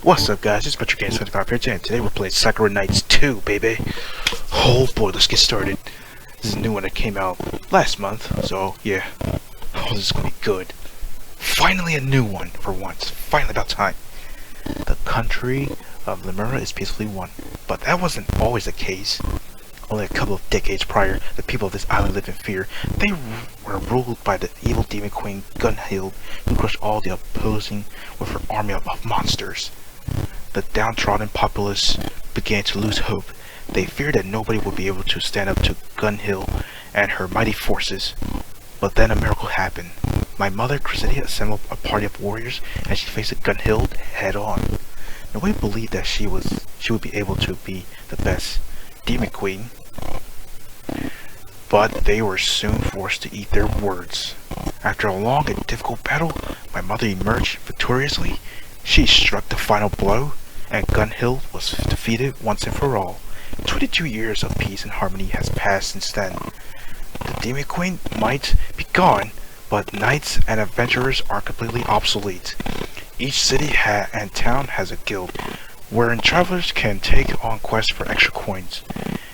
What's up, guys? It's Metro Games 25 here, and today we're playing Sakura Nights 2, baby. Oh boy, let's get started. This is a new one that came out last month, so yeah. Oh, this is gonna be good. Finally a new one, for once. Finally about time. The country of Lemuria is peacefully won, but that wasn't always the case. Only a couple of decades prior, the people of this island lived in fear. They were ruled by the evil demon queen Gunhild, who crushed all the opposing with her army of monsters. The downtrodden populace began to lose hope. They feared that nobody would be able to stand up to Gunhild and her mighty forces. But then a miracle happened. My mother, Chrysidia, assembled a party of warriors, and she faced Gunhild head-on. Nobody believed that she would be able to be the best demon queen, but they were soon forced to eat their words. After a long and difficult battle, my mother emerged victoriously. She struck the final blow, and Gunhild was defeated once and for all. 22 years of peace and harmony has passed since then. The demon queen might be gone, but knights and adventurers are completely obsolete. Each city and town has a guild, wherein travelers can take on quests for extra coins.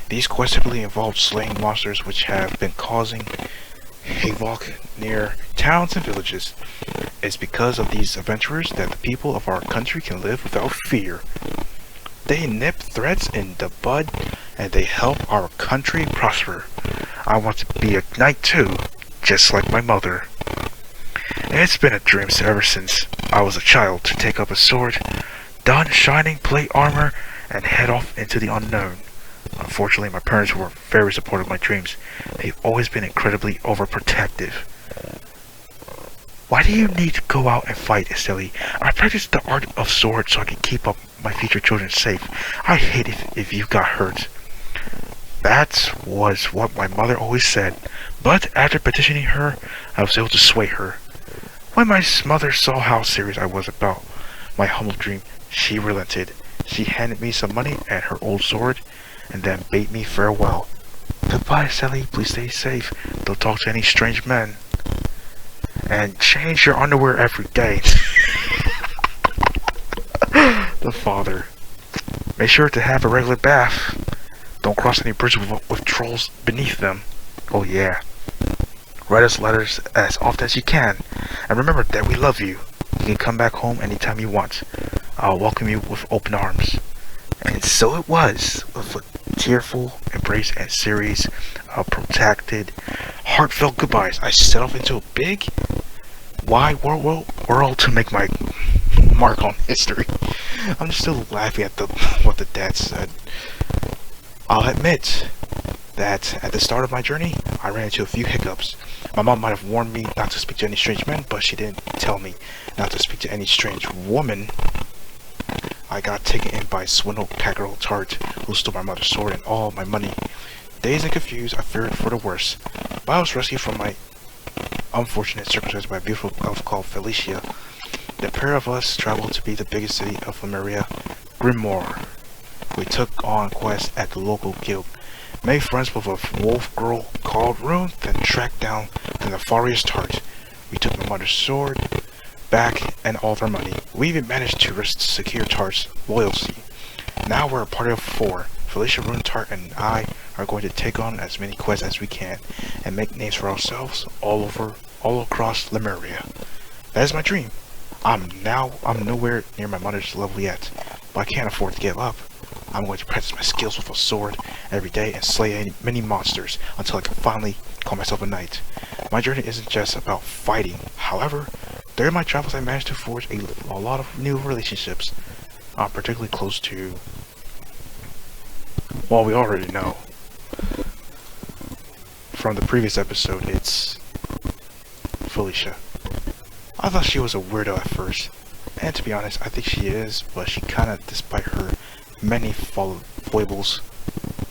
These quests typically involve slaying monsters which have been causing havoc near towns and villages. It's because of these adventurers that the people of our country can live without fear. They nip threats in the bud, and they help our country prosper. I want to be a knight too, just like my mother. It's been a dream ever since I was a child to take up a sword, don shining plate armor, and head off into the unknown. Unfortunately, my parents were very supportive of my dreams. They've always been incredibly overprotective. Why do you need to go out and fight, silly? I practice the art of sword so I can keep up my future children safe. I hate if you got hurt. That was what my mother always said, but after petitioning her, I was able to sway her. When my mother saw how serious I was about my humble dream, she relented. She handed me some money and her old sword, and then bade me farewell. Goodbye, Sally. Please stay safe. Don't talk to any strange men. And change your underwear every day. The father. Make sure to have a regular bath. Don't cross any bridges with trolls beneath them. Oh yeah. Write us letters as often as you can. And remember that we love you. You can come back home anytime you want. I'll welcome you with open arms. And so it was, with a tearful embrace and series of protracted, heartfelt goodbyes. I set off into a big, wide world to make my mark on history. I'm just still laughing at what the dad said. I'll admit that at the start of my journey, I ran into a few hiccups. My mom might have warned me not to speak to any strange men, but she didn't tell me not to speak to any strange woman. I got taken in by a swindled cackerel tart who stole my mother's sword and all my money. Dazed and confused, I feared for the worst. But I was rescued from my unfortunate circumstances by a beautiful elf called Felicia. The pair of us traveled to be the biggest city of Lemuria, Grimoire. We took on quests at the local guild, made friends with a wolf girl called Rune, then tracked down the nefarious tart. We took my mother's sword back and all of our money. We even managed to secure Tart's loyalty. Now we're a party of 4. Felicia, Rune, Tart, and I are going to take on as many quests as we can and make names for ourselves all across Lemuria. That is my dream. I'm nowhere near my mother's level yet, but I can't afford to give up. I'm going to practice my skills with a sword every day and slay many monsters until I can finally call myself a knight. My journey isn't just about fighting. However, during my travels I managed to forge a lot of new relationships. I'm particularly close to, well, we already know from the previous episode, it's Felicia. I thought she was a weirdo at first, and to be honest, I think she is, but she kinda, despite her many foibles,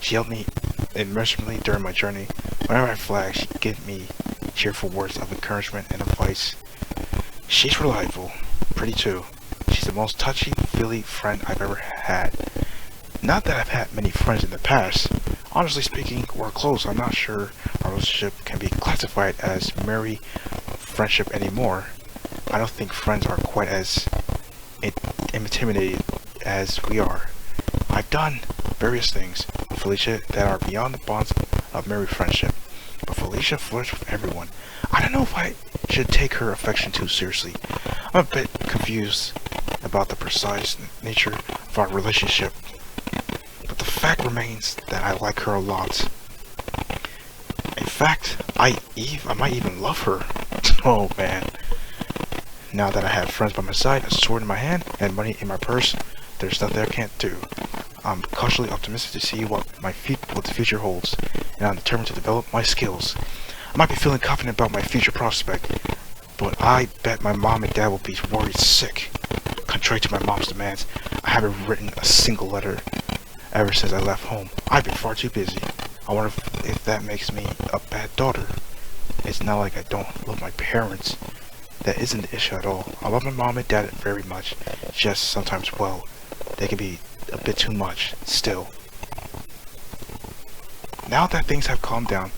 she helped me immeasurably during my journey. Whenever I flagged, she'd give me cheerful words of encouragement and advice. She's reliable, pretty too. She's the most touchy-feely friend I've ever had. Not that I've had many friends in the past. Honestly speaking, we're close. I'm not sure our relationship can be classified as merry friendship anymore. I don't think friends are quite as intimidated as we are. I've done various things with Felicia that are beyond the bonds of merry friendship, but Felicia flirts with everyone. I don't know if I should take her affection too seriously. I'm a bit confused about the precise nature of our relationship, but the fact remains that I like her a lot. In fact, I might even love her. Oh man. Now that I have friends by my side, a sword in my hand, and money in my purse, there's nothing I can't do. I'm cautiously optimistic to see what the future holds, and I'm determined to develop my skills. I might be feeling confident about my future prospect, but I bet my mom and dad will be worried sick. Contrary to my mom's demands, I haven't written a single letter ever since I left home. I've been far too busy. I wonder if that makes me a bad daughter. It's not like I don't love my parents. That isn't the issue at all. I love my mom and dad very much. Just sometimes, well, they can be a bit too much. Still. Now that things have calmed down,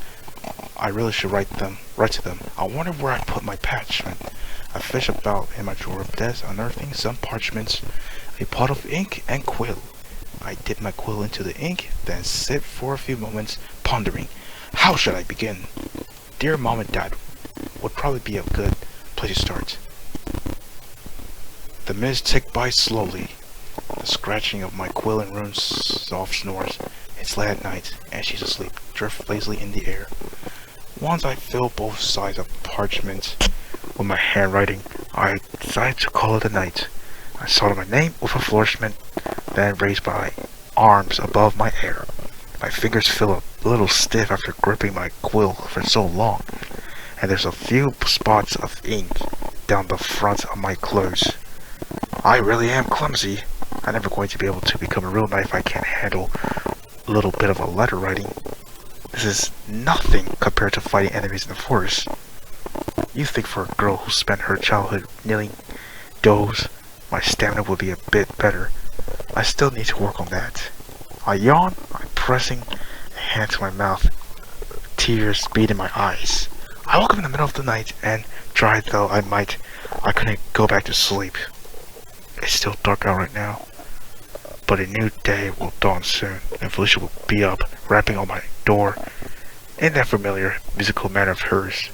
I really should write to them. I wonder where I put my parchment. I fish about in my drawer of desk, unearthing some parchments, a pot of ink, and quill. I dip my quill into the ink, then sit for a few moments, pondering. How should I begin? Dear Mom and Dad would probably be a good place to start. The minutes tick by slowly. The scratching of my quill and Rune's soft snores. It's late at night, and she's asleep, drift lazily in the air. Once I fill both sides of parchment with my handwriting, I decided to call it a night. I started my name with a flourishment, then raised my arms above my hair. My fingers feel a little stiff after gripping my quill for so long, and there's a few spots of ink down the front of my clothes. I really am clumsy. I'm never going to be able to become a real knight if I can't handle a little bit of a letter writing. This is nothing compared to fighting enemies in the forest. You think for a girl who spent her childhood kneeling does, my stamina would be a bit better. I still need to work on that. I yawn, I'm pressing a hand to my mouth, tears bead in my eyes. I woke up in the middle of the night, and try though I might, I couldn't go back to sleep. It's still dark out right now, but a new day will dawn soon, and Felicia will be up, rapping on my door in that familiar musical manner of hers.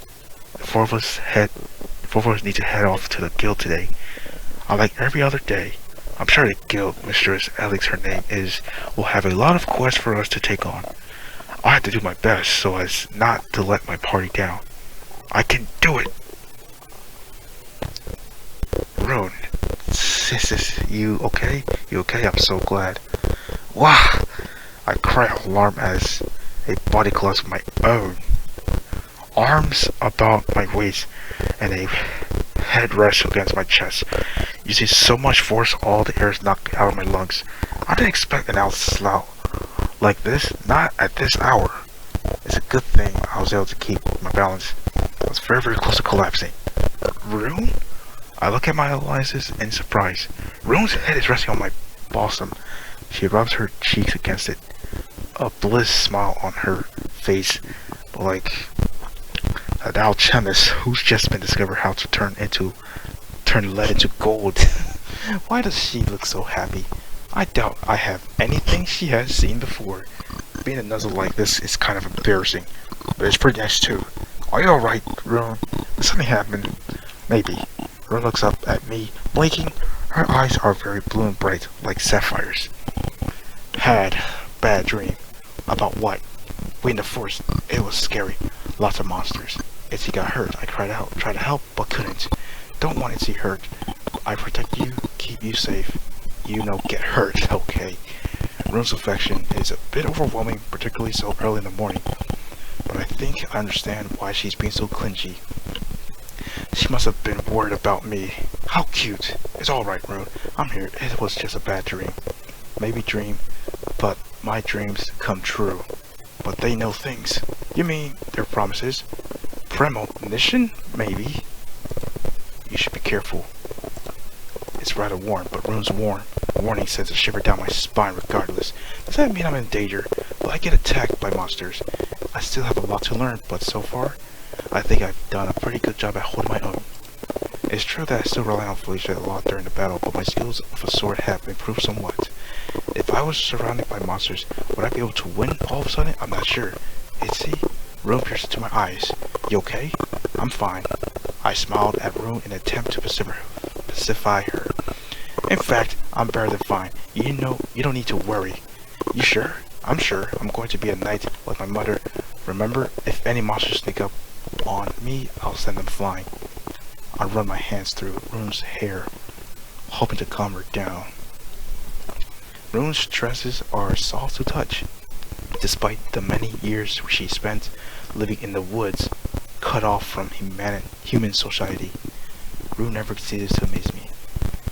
The four of us need to head off to the guild today. Like every other day, I'm sure the guild, Mistress Alex her name is, will have a lot of quests for us to take on. I have to do my best so as not to let my party down. I can do it! Rune, sis, you okay? You okay? I'm so glad. Wow! I cry out alarm as a body collapses my own. Arms about my waist and a head rests against my chest. Using so much force, all the air is knocked out of my lungs. I didn't expect an onslaught like this, not at this hour. It's a good thing I was able to keep my balance. I was very, very close to collapsing. Rune? I look at my alliances in surprise. Rune's head is resting on my bosom. She rubs her cheeks against it. A bliss smile on her face, like an alchemist who's just been discovered how to turn lead into gold. Why does she look so happy? I doubt I have anything she has seen before. Being a nuzzle like this is kind of embarrassing, but it's pretty nice too. Are you alright, Rune? Did something happen? Maybe. Rune looks up at me, blinking. Her eyes are very blue and bright, like sapphires. Had bad dream. About what? We in the forest. It was scary. Lots of monsters. Itzy got hurt. I cried out, tried to help, but couldn't. Don't want Itzy hurt. I protect you, keep you safe. You know, get hurt, okay? Rune's affection is a bit overwhelming, particularly so early in the morning. But I think I understand why she's being so clingy. She must have been worried about me. How cute. It's alright, Rune. I'm here. It was just a bad dream. Maybe dream, but my dreams come true. But they know things. You mean their promises? Premonition? Maybe. You should be careful. It's rather warm, but Rune's warning sends a shiver down my spine regardless. Does that mean I'm in danger? Will I get attacked by monsters? I still have a lot to learn, but so far, I think I've done a pretty good job at holding my own. It's true that I still rely on Felicia a lot during the battle, but my skills with a sword have improved somewhat. If I was surrounded by monsters, would I be able to win all of a sudden? I'm not sure. Itzy? Rune pierced into my eyes. You okay? I'm fine. I smiled at Rune in an attempt to pacify her. In fact, I'm better than fine. You don't need to worry. You sure? I'm sure. I'm going to be a knight like my mother. Remember, if any monsters sneak up on me, I'll send them flying. I run my hands through Rune's hair, hoping to calm her down. Rune's tresses are soft to touch, despite the many years she spent living in the woods, cut off from human society. Rune never ceases to amaze me.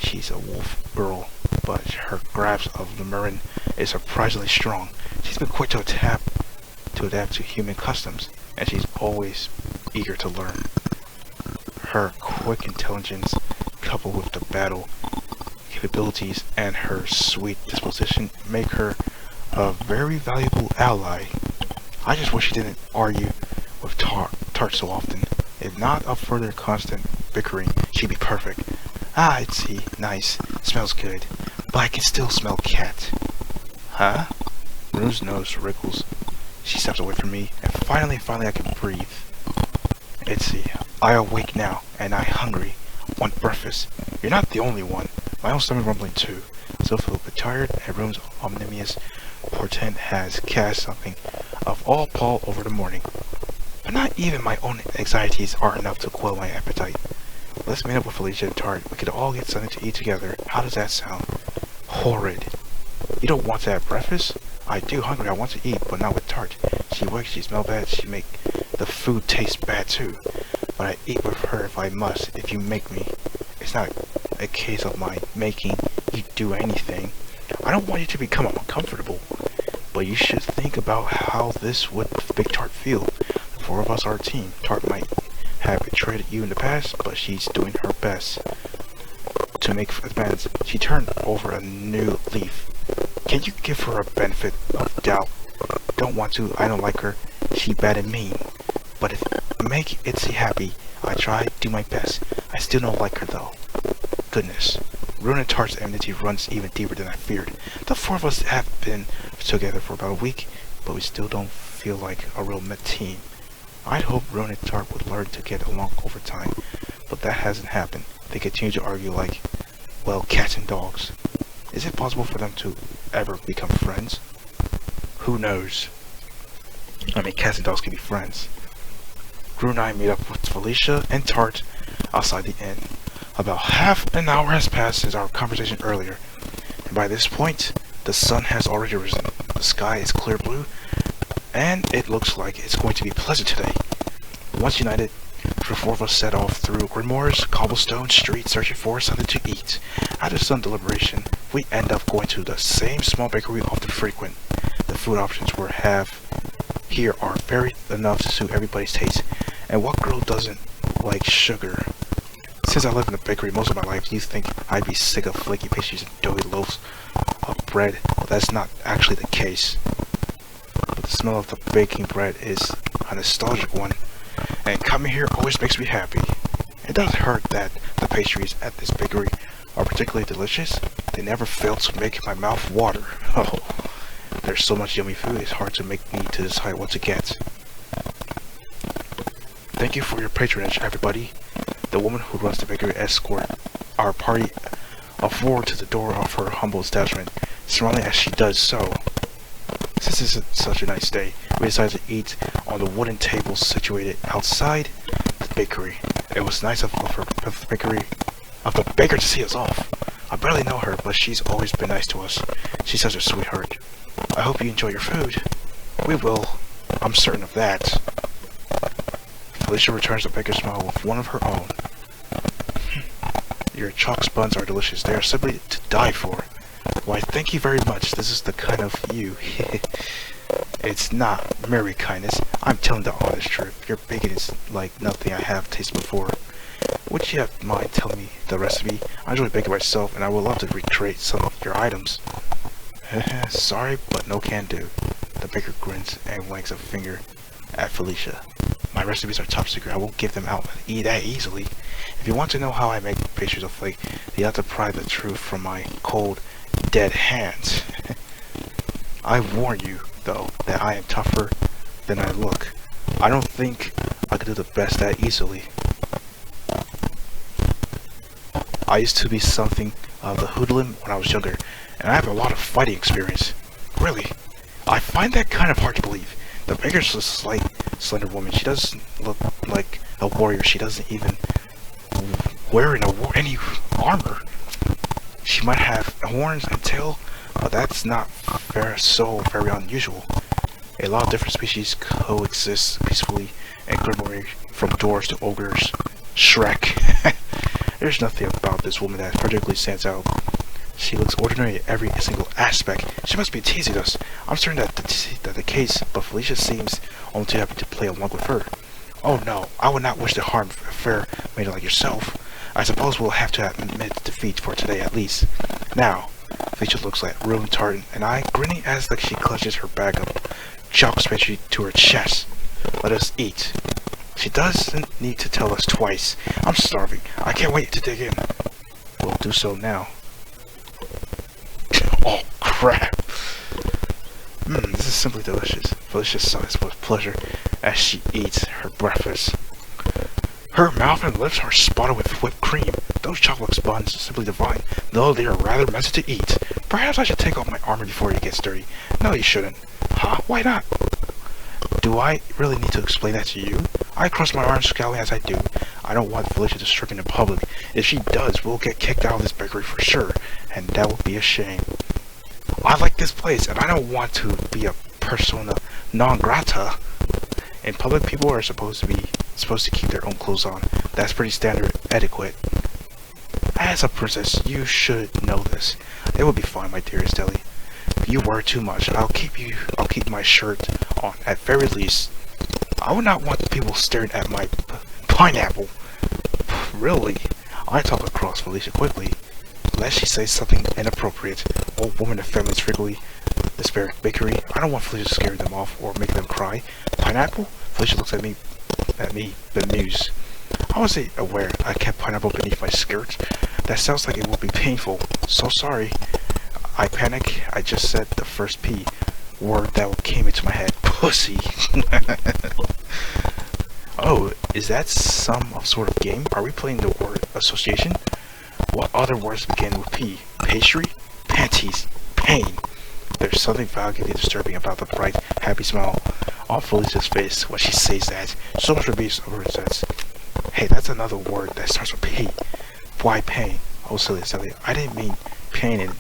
She's a wolf girl, but her grasp of the Marin is surprisingly strong. She's been quick to adapt to human customs, and she's always eager to learn. Her quick intelligence, coupled with the battle capabilities and her sweet disposition, make her a very valuable ally. I just wish she didn't argue with Tart so often. If not of further constant bickering, she'd be perfect. Ah, Itzy, nice, smells good, but I can still smell cat. Huh? Rune's nose wriggles. She steps away from me, and finally I can breathe. Itzy, I awake now, and I hungry. Want breakfast. You're not the only one. My own stomach rumbling too. Still feel a bit tired, and Rune's omnibus portent has cast something of all pall over the morning. But not even my own anxieties are enough to quell my appetite. Let's meet up with Felicia and Tart. We could all get something to eat together. How does that sound? Horrid. You don't want to have breakfast? I do hungry. I want to eat, but not with Tart. She works, she smells bad, she make the food taste bad too. But I eat with her if I must, if you make me. It's not a case of my making you do anything. I don't want you to become uncomfortable. But you should think about how this would make Tart feel. The four of us are a team. Tart might have betrayed you in the past, but she's doing her best to make amends. She turned over a new leaf. Can you give her a benefit of doubt? Don't want to. I don't like her. She bad and mean. But if make Itzy happy, I try, do my best. I still don't like her though. Goodness. Rune and Tart's enmity runs even deeper than I feared. The four of us have been together for about a week, but we still don't feel like a real team. I'd hope Rune and Tart would learn to get along over time, but that hasn't happened. They continue to argue like, well, cats and dogs. Is it possible for them to ever become friends? Who knows? I mean, cats and dogs can be friends. Rune and I meet up with Felicia and Tart outside the inn. About half an hour has passed since our conversation earlier, and by this point, the sun has already risen. The sky is clear blue, and it looks like it's going to be pleasant today. Once united, the four of us set off through Grimoire's cobblestone street searching for something to eat. After some deliberation, we end up going to the same small bakery we often frequent. The food options we have here are varied enough to suit everybody's taste, and what girl doesn't like sugar? Since I lived in a bakery most of my life, you'd think I'd be sick of flaky pastries and doughy loaves of bread, but that's not actually the case. But the smell of the baking bread is a nostalgic one, and coming here always makes me happy. It does hurt that the pastries at this bakery are particularly delicious. They never fail to make my mouth water. Oh, there's so much yummy food, it's hard to make me to decide what to get. Thank you for your patronage, everybody. The woman who runs the bakery escort our party forward to the door of her humble establishment, smiling as she does so. Since it's such a nice day, we decided to eat on the wooden tables situated outside the bakery. It was nice of the baker to see us off. I barely know her, but she's always been nice to us. She's such a sweetheart. I hope you enjoy your food. We will. I'm certain of that. Felicia returns the baker's smile with one of her own. Your chalk buns are delicious. They are simply to die for. Why, thank you very much. This is the kind of you. It's not merry kindness. I'm telling the honest truth. Your bacon is like nothing I have tasted before. Would you have mind telling me the recipe? I enjoy baking myself, and I would love to recreate some of your items. Sorry, but no can do. The baker grins and wags a finger at Felicia. My recipes are top secret. I won't give them out that easily. If you want to know how I make pastries of flake, you have to pry the truth from my cold, dead hands. I warn you, though, that I am tougher than I look. I don't think I could do the best that easily. I used to be something of a hoodlum when I was younger, and I have a lot of fighting experience. Really, I find that kind of hard to believe. The baker's a slight, slender woman. She doesn't look like a warrior. She doesn't even wear any armor. She might have horns and tail, but that's not so very unusual. A lot of different species coexist peacefully and grimly, from dwarves to ogres. Shrek. There's nothing about this woman that particularly stands out. She looks ordinary in every single aspect. She must be teasing us. I'm certain that the case, but Felicia seems only too happy to play along with her. Oh no, I would not wish to harm a fair maiden like yourself. I suppose we'll have to admit defeat for today at least. Now, Felicia looks like ruined tartan, and I grinning as she clutches her bag of chocolate pastry to her chest. Let us eat. She doesn't need to tell us twice. I'm starving. I can't wait to dig in. We'll do so now. Oh crap. This is simply delicious. Felicia sighs with pleasure as she eats her breakfast. Her mouth and lips are spotted with whipped cream. Those chocolate buns are simply divine, though they are rather messy to eat. Perhaps I should take off my armor before it gets dirty. No, you shouldn't. Huh? Why not? Do I really need to explain that to you? I cross my arms scowling as I do. I don't want Felicia to strip in public. If she does, we'll get kicked out of this bakery for sure, and that would be a shame. I like this place, and I don't want to be a persona non grata. In public, people are supposed to keep their own clothes on. That's pretty standard etiquette. As a princess, you should know this. It will be fine, my dearest Ellie. If you worry too much, I'll keep my shirt on at very least. I would not want people staring at my pineapple. Really? I talk across Felicia quickly, lest she say something inappropriate. Old women and families frequently despair bakery. I don't want Felicia to scare them off or make them cry. Pineapple? Felicia looks at me, bemused. I wasn't aware I kept pineapple beneath my skirt. That sounds like it will be painful. So sorry. I panic. I just said the first P word that came into my head. Pussy. Oh, is that some sort of game? Are we playing the word association? What other words begin with P? Pastry? Panties? Pain? There's something vaguely disturbing about the bright, happy smile on Felicia's face when she says that. So much abuse over her sense. Hey, that's another word that starts with P. Why pain? Oh, silly. I didn't mean pain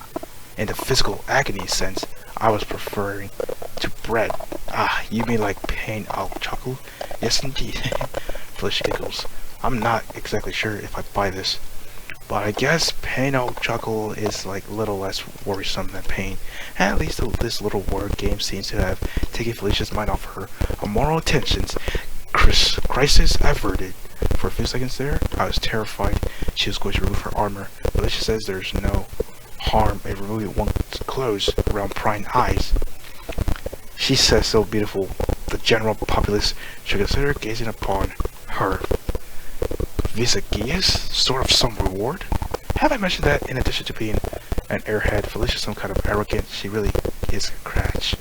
in the physical agony sense. I was referring to bread. Ah, you mean like pain au chocolate? Yes, indeed. Felicia giggles. I'm not exactly sure if I buy this, but I guess pain au chocolate is like a little less worrisome than pain. At least this little word game seems to have taken Felicia's mind off her immoral intentions. Crisis averted. For a few seconds there, I was terrified she was going to remove her armor. Felicia says there's no harm in removing one's clothes around prying eyes. She says so beautiful, the general populace should consider gazing upon her. Visagius? Sort of some reward? Have I mentioned that in addition to being an airhead, Felicia's some kind of arrogant, she really is a cratch.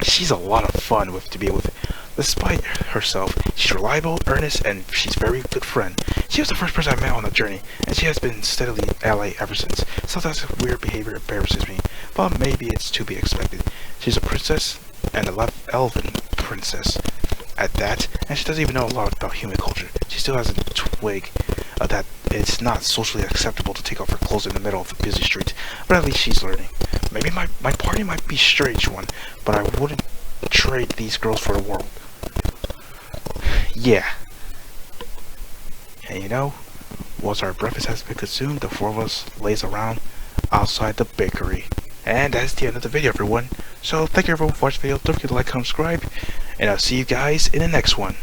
She's a lot of fun to be with. Despite herself, she's reliable, earnest, and she's a very good friend. She was the first person I met on the journey, and she has been steadily ally ever since. Sometimes her weird behavior embarrasses me, but maybe it's to be expected. She's a princess, and a elven princess at that, and she doesn't even know a lot about human culture. She still hasn't twig that it's not socially acceptable to take off her clothes in the middle of a busy street, but at least she's learning. Maybe my party might be a strange one, but I wouldn't trade these girls for the world. Yeah. And you know, once our breakfast has been consumed, the four of us lays around outside the bakery. And that's the end of the video, everyone. So thank you everyone for watching the video. Don't forget to like, comment, subscribe, and I'll see you guys in the next one.